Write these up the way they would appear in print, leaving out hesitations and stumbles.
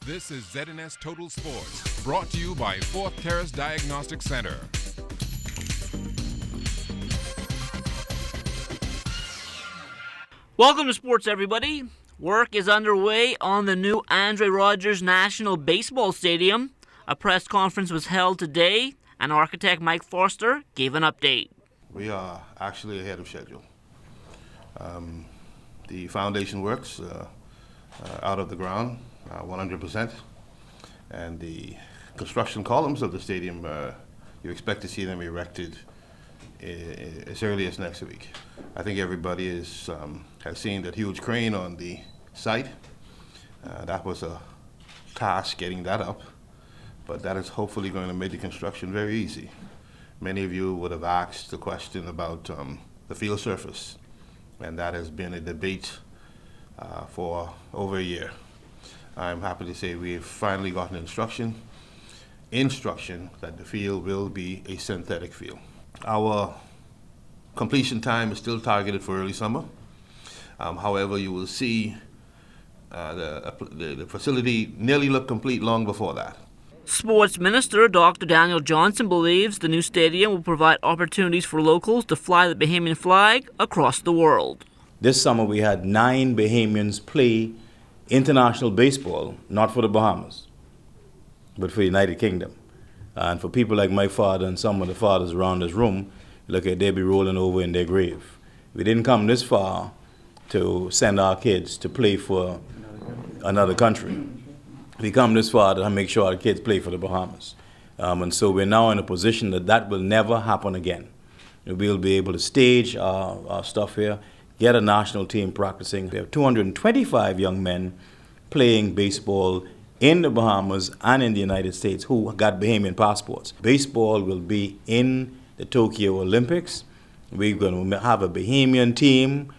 This is ZNS Total Sports, brought to you by Fourth Terrace Diagnostic Center. Welcome to sports, everybody. Work is underway on the new Andre Rogers National Baseball Stadium. A press conference was held today, and architect Mike Forster gave an update. We are actually ahead of schedule. The foundation works out of the ground 100%, and the construction columns of the stadium, you expect to see them erected as early as next week. I think everybody has seen that huge crane on the site. That was a task getting that up, but that is hopefully going to make the construction very easy. Many of you would have asked the question about the field surface, and that has been a debate for over a year. I'm happy to say we've finally gotten instruction that the field will be a synthetic field. Our completion time is still targeted for early summer. However, you will see the facility nearly look complete long before that. Sports Minister Dr. Daniel Johnson believes the new stadium will provide opportunities for locals to fly the Bahamian flag across the world. This summer we had 9 Bahamians play international baseball, not for the Bahamas, but for the United Kingdom. And for people like my father and some of the fathers around this room, look at they be rolling over in their grave. We didn't come this far to send our kids to play for another country. We come this far to make sure our kids play for the Bahamas. And so we're now in a position that will never happen again. We'll be able to stage our stuff here, get a national team practicing. We have 225 young men playing baseball in the Bahamas and in the United States who got Bahamian passports. Baseball will be in the Tokyo Olympics. We're going to have a Bahamian team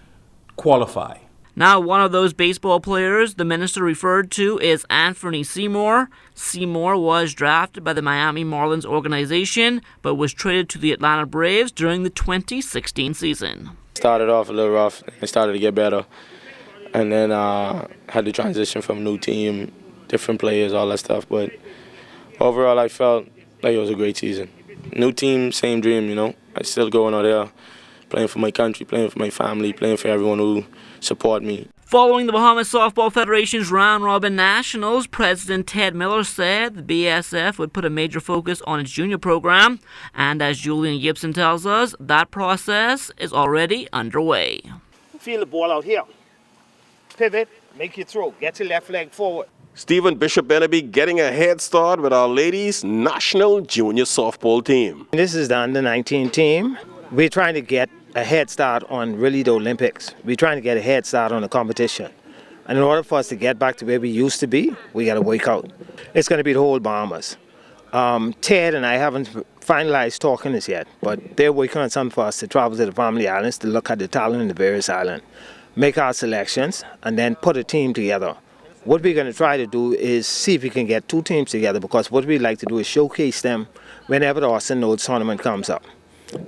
qualify. Now, one of those baseball players the minister referred to is Anthony Seymour. Seymour was drafted by the Miami Marlins organization, but was traded to the Atlanta Braves during the 2016 season. Started off a little rough and started to get better. And then had to transition from new team, different players, all that stuff. But overall, I felt like it was a great season. New team, same dream, you know. I still going out there, playing for my country, playing for my family, playing for everyone who support me. Following the Bahamas Softball Federation's round-robin nationals, President Ted Miller said the BSF would put a major focus on its junior program. And as Julian Gibson tells us, that process is already underway. Feel the ball out here. Pivot, make your throw, get your left leg forward. Stephen Bishop Beneby getting a head start with our ladies' national junior softball team. This is the under-19 team. We're trying to get a head start on really the Olympics. We're trying to get a head start on the competition. And in order for us to get back to where we used to be, we got to work out. It's going to be the whole Bahamas. Ted and I haven't finalized talking this yet, but they're working on something for us to travel to the family islands to look at the talent in the various islands, make our selections, and then put a team together. What we're going to try to do is see if we can get 2 teams together, because what we'd like to do is showcase them whenever the Austin Nodes tournament comes up.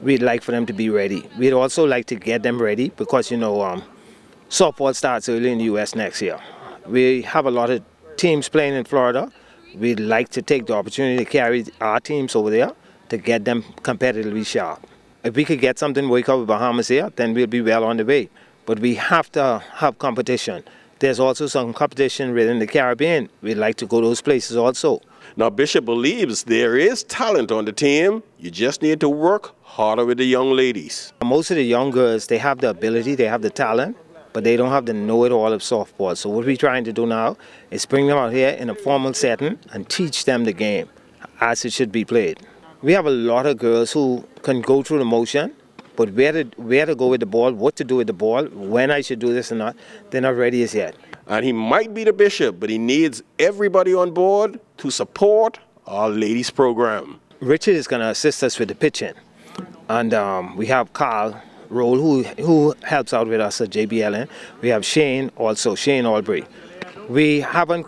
We'd like for them to be ready. We'd also like to get them ready because, softball starts early in the U.S. next year. We have a lot of teams playing in Florida. We'd like to take the opportunity to carry our teams over there to get them competitively sharp. If we could get something work out with Bahamas here, then we'll be well on the way. But we have to have competition. There's also some competition within the Caribbean. We'd like to go to those places also. Now, Bishop believes there is talent on the team. You just need to work harder with the young ladies. Most of the young girls, they have the ability, they have the talent, but they don't have the know-it-all of softball. So what we're trying to do now is bring them out here in a formal setting and teach them the game as it should be played. We have a lot of girls who can go through the motion, but where to go with the ball, what to do with the ball, when I should do this or not, they're not ready as yet. And he might be the bishop, but he needs everybody on board to support our ladies program. Richard is going to assist us with the pitching. And we have Carl Roll, who helps out with us at JBLN. We have Shane Albury. We haven't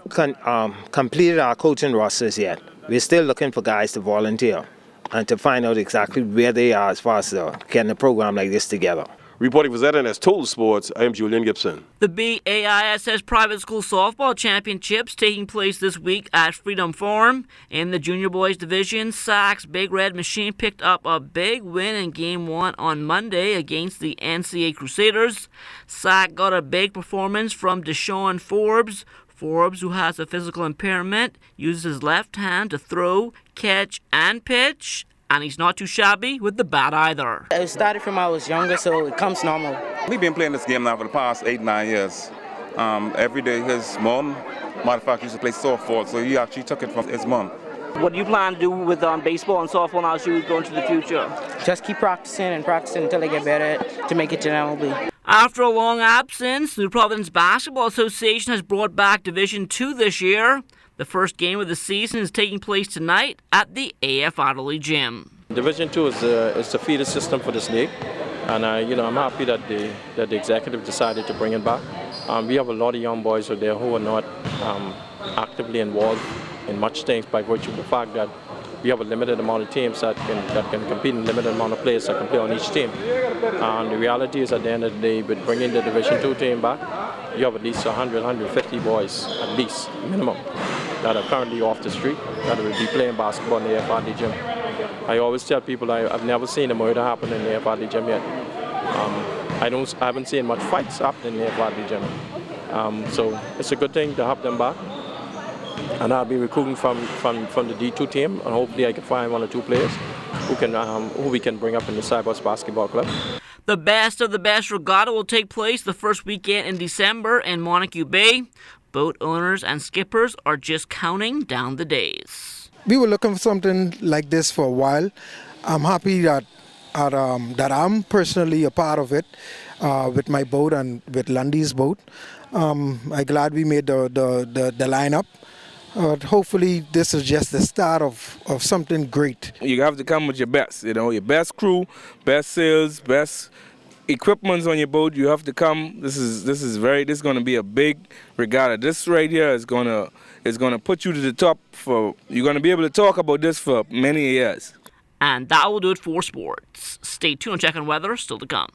completed our coaching rosters yet. We're still looking for guys to volunteer and to find out exactly where they are as far as getting a program like this together. Reporting for ZNS Total Sports, I am Julian Gibson. The BAISS Private School Softball Championships taking place this week at Freedom Farm. In the Junior Boys Division, SAC's Big Red Machine picked up a big win in Game 1 on Monday against the NCA Crusaders. SAC got a big performance from Deshaun Forbes. Forbes, who has a physical impairment, uses his left hand to throw, catch, and pitch. And he's not too shabby with the bat either. It started from when I was younger, so it comes normal. We've been playing this game now for the past 8-9 years. Every day his mom, matter of fact, used to play softball, so he actually took it from his mom. What do you plan to do with baseball and softball now as you go into the future? Just keep practicing and practicing until I get better at it to make it to MLB. After a long absence, the New Providence Basketball Association has brought back Division II this year. The first game of the season is taking place tonight at the AF Adderley Gym. Division II is the feeder system for this league, and I'm happy that the executive decided to bring it back. We have a lot of young boys out there who are not actively involved in much things by virtue of the fact that we have a limited amount of teams that can compete and a limited amount of players that can play on each team. The reality is, at the end of the day, with bringing the Division II team back, you have at least 100, 150 boys, at least, minimum, that are currently off the street, that will be playing basketball in the FRD gym. I always tell people I've never seen a murder happen in the FRD gym yet. I haven't seen much fights happen in the FRD gym. So it's a good thing to have them back. And I'll be recruiting from the D2 team, and hopefully I can find 1 or 2 players who we can bring up in the Cybers Basketball Club. The Best of the Best Regatta will take place the first weekend in December in Montague Bay. Boat owners and skippers are just counting down the days. We were looking for something like this for a while. I'm happy that I'm personally a part of it with my boat and with Lundy's boat. I'm glad we made the lineup. Hopefully this is just the start of something great. You have to come with your best, your best crew, best sails, best equipment on your boat. You have to come. This is going to be a big regatta. This right here is going to put you to the top. You're going to be able to talk about this for many years. And that will do it for sports. Stay tuned and check on weather still to come.